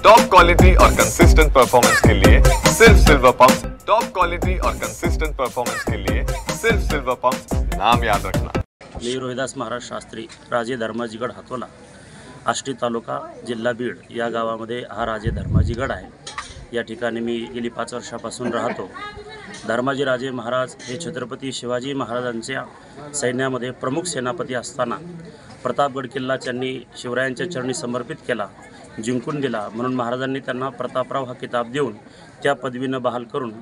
Top quality और consistent performance के लिए सिर्फ सिल्वर पंप्स। टॉप क्वालिटी और कंसिस्टेंट परफॉर्मेंस के लिए सिर्फ सिल्वर पंप्स, नाम याद रखना। मी रोहिदास महाराज शास्त्री, राजे धर्माजीगड हातोला, आष्टी तालुका, जिल्हा बीड या गावामध्ये हा राजे धर्माजीगड आहे। या ठिकाणी मी गेली 5 वर्षापासून राहतो। धर्माजी राजे महाराज हे छत्रपती शिवाजी महाराजांच्या सैन्यामध्ये प्रमुख सेनापती असताना प्रतापगड किल्ला त्यांनी शिवरायांच्या चरणी समर्पित केला, जिंकून दिला। म्हणून महाराजांनी त्यांना प्रतापराव हा किताब देऊन त्या पदवीनं बहाल करून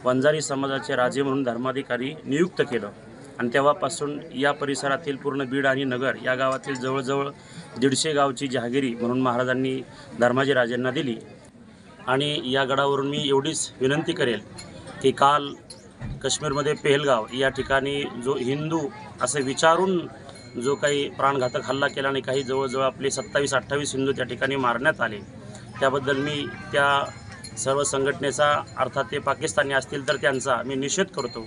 वंजारी समाजाचे राजे म्हणून धर्माधिकारी नियुक्त केलं। आणि तेव्हापासून या परिसरातील पूर्ण बीड आणि नगर या गावातील जवळजवळ 150 गावची जहागिरी म्हणून महाराजांनी धर्माजी राजांना दिली। आणि या गडावरून मी एवढीच विनंती करेल की काल काश्मीरमध्ये पेहलगाव या ठिकाणी जो हिंदू असे विचारून जो काही प्राणघातक हल्ला केला आणि काही जवळजवळ आपले 27-28 हिंदू त्या ठिकाणी मारण्यात आले, त्याबद्दल मी त्या सर्व संघटनेचा, अर्थात ते पाकिस्तानी असतील तर त्यांचा मी निषेध करतो।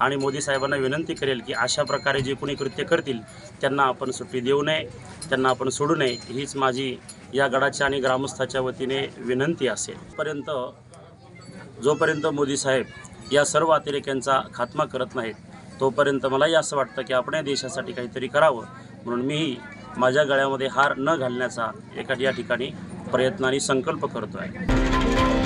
आणि मोदी साहेबांना विनंती करेल की अशा प्रकारे जे कोणी कृत्य करतील त्यांना आपण सुट्टी देऊ नये, त्यांना आपण सोडू नये, हीच माझी या गडाच्या आणि ग्रामस्थाच्या वतीने विनंती असेल। जोपर्यंत मोदी साहेब या सर्व अतिरेक्यांचा खात्मा करत नाहीत तोपर्यंत मलाही असं वाटतं की आपण या देशासाठी काहीतरी करावं। म्हणून मीही माझ्या गळ्यामध्ये हार न घालण्याचा या ठिकाणी प्रयत्न आणि संकल्प करतो आहे।